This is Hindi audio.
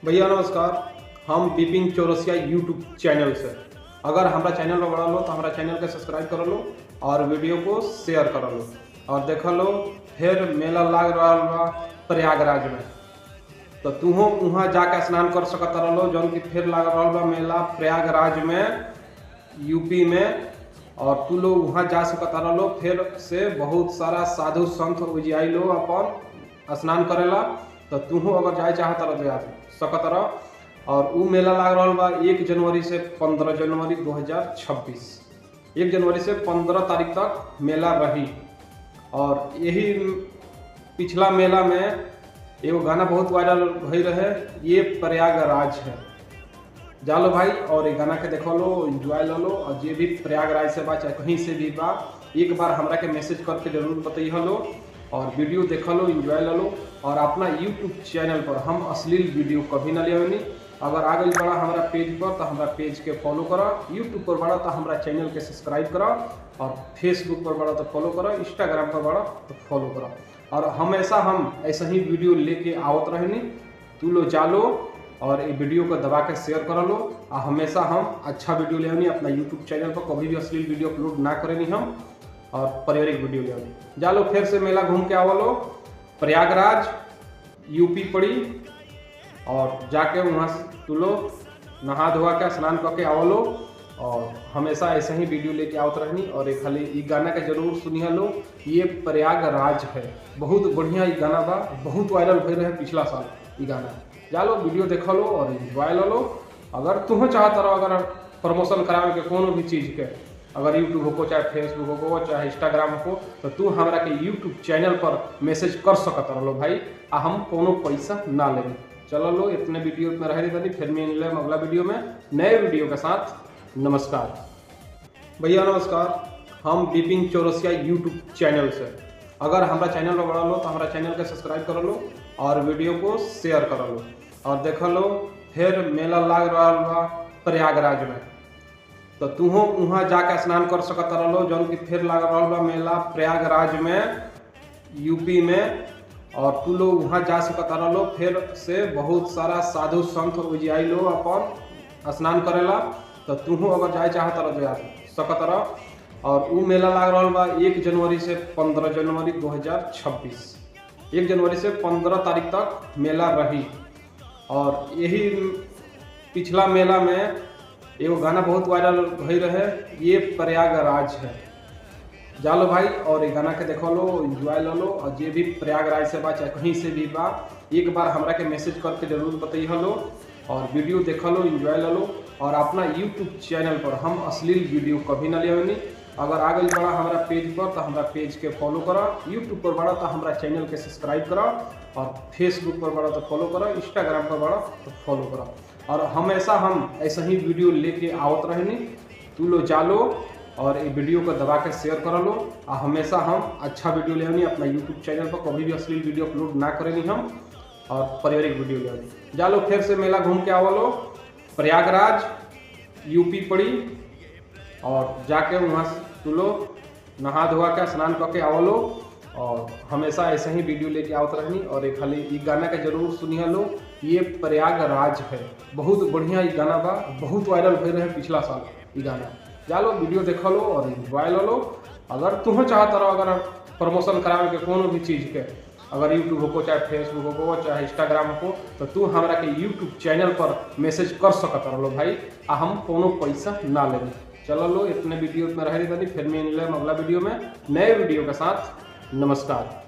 भैया नमस्कार। हम बिपिन चौरसिया यूट्यूब चैनल से अगर हमारा चैनल पर बड़ा लो तो हमारा चैनल के सब्सक्राइब कर लो और वीडियो को शेयर कर लो और देख लो। फिर मेला लाग रहा बा प्रयागराज में, तो तुहो वहाँ जाके स्नान कर सकत रहो। जौन की फिर लाग रहा बा मेला प्रयागराज में यूपी में, और तू लोग वहाँ जा सकत रहो। फिर से बहुत सारा साधु संत उजियाई लो अपन स्नान करेला, तो तुहो अगर जाए चाहत रह तो जा सकत रह। और उ मेला लाग रहा बा 1 जनवरी से 15 जनवरी 2026। 1 जनवरी से 15 तारीख तक मेला रही। और यही पिछला मेला में एगो गाना बहुत वायरल भई रहे, ये प्रयागराज है। जालो भाई और ये गाना के देखो लो, एंजॉय लो लो। और जे भी प्रयागराज से बा चाहे कहीं से भी बा, एक बार हमरा के मैसेज करके जरूर बताइए लो और वीडियो देख लो, एंजॉय लो। और अपना यूट्यूब चैनल पर हम अश्लील वीडियो कभी ना ले। अगर आ गई बड़ा हमारा पेज पर तो हमारा पेज के फॉलो करा, यूट्यूब पर बड़ा तो हमारा चैनल के सब्सक्राइब करा, और फेसबुक पर बड़ा तो फॉलो करा, इंस्टाग्राम पर बड़ा तो फॉलो करा। और हमेशा हम ऐसा ही वीडियो लेके आवत रहनी। तू लो जालो और ये वीडियो को दबा के शेयर कर लो। और हमेशा हम अच्छा वीडियो ले आनी अपना यूट्यूब चैनल पर, कभी भी अश्लील वीडियो अपलोड ना करेनी हम, और पारिवारिक वीडियो ले आनी। जालो फिर से मेला घूम के आवलो। प्रयागराज यूपी पड़ी, और जाके वहाँ से तू लोग नहा धोआ के स्नान करके आवलो। और हमेशा ऐसे ही वीडियो लेके आवत रहनी। और एक खाली ये गाना के जरूर सुनिए लो, ये प्रयागराज है। बहुत बढ़िया ये गाना बा, बहुत वायरल भई रहे पिछला साल ये गाना। जालो वीडियो देख लो और एंजॉय लो। अगर तुम चाहत रहो अगर प्रमोशन करावे के कोनो भी चीज़ के, अगर यूट्यूब हो चाहे फेसबुक हो चाहे इंस्टाग्राम हो, तो तू हमारा के यूट्यूब चैनल पर मैसेज कर सकत रहो भाई। आ हम कोनो पैसा ना लेंगे। चलो लो इतने वीडियो में रह रही, फिर मिले अगला वीडियो में नए वीडियो के साथ। नमस्कार भैया नमस्कार। हम बिपिन चौरसिया यूट्यूब चैनल से अगर हमारा चैनल पर बड़ा लो तो हमारा चैनल के सब्सक्राइब कर लो और वीडियो को शेयर कर लो और देख लो। फिर मेला लाग रहा बा प्रयागराज में, तो तुहो वहाँ जाके स्नान कर सकत रहो। जौन की फिर लाग रहा बा मेला प्रयागराज में यूपी में, और तू लोग वहाँ जा सकत रहो। फिर से बहुत सारा साधु संत उजियाई लो अपन स्नान करेला, तो तुहो अगर जाए चाहत रह तो जा सकत रह। और उ मेला लाग रहा बा 1 जनवरी से 15 जनवरी 2026। 1 जनवरी से 15 तारीख तक मेला रही। और यही पिछला मेला में एगो गाना बहुत वायरल भई रहे, ये प्रयागराज है। जालो भाई और ये गाना के देखो लो, एंजॉय लो। और जे भी प्रयागराज से बा चाहे कहीं से भी बा, एक बार हमरा के मैसेज करके जरूर बताइए लो और वीडियो देख लो, एंजॉय लो। और अपना यूट्यूब चैनल पर हम अश्लील वीडियो कभी ना ले। अगर आ गई बड़ा हमारा पेज पर तो हमारा पेज के फॉलो करा, यूट्यूब पर बड़ा तो हमारा चैनल के सब्सक्राइब करा, और फेसबुक पर बड़ा तो फॉलो करा, इंस्टाग्राम पर बड़ा तो फॉलो करा। और हमेशा हम ऐसा ही वीडियो लेके आवत रहनी। तू लो जालो और ये वीडियो को दबा के शेयर कर लो। और हमेशा हम अच्छा वीडियो ले आनी अपना यूट्यूब चैनल पर, कभी भी अश्लील वीडियो अपलोड ना करेनी हम, और पारिवारिक वीडियो ले आनी। जालो फिर से मेला घूम के आवलो। प्रयागराज यूपी पड़ी, और जाके वहाँ से तू लोग नहा धोआ के स्नान करके आवलो। और हमेशा ऐसे ही वीडियो लेके आवत रहनी। और एक खाली ये गाना के जरूर सुनिए लो, ये प्रयागराज है। बहुत बढ़िया ये गाना बा, बहुत वायरल भई रहे पिछला साल ये गाना। जालो वीडियो देख लो और एंजॉय लो। अगर तुम चाहत रहो अगर प्रमोशन करावे के कोनो भी चीज़ के, अगर यूट्यूब हो चाहे फेसबुक हो चाहे इंस्टाग्राम हो, तो तू हमारा के यूट्यूब चैनल पर मैसेज कर सकत रहो भाई। आ हम कोनो पैसा ना लेंगे। चलो लो इतने वीडियो में रह रही, फिर मिले अगला वीडियो में नए वीडियो के साथ। नमस्कार।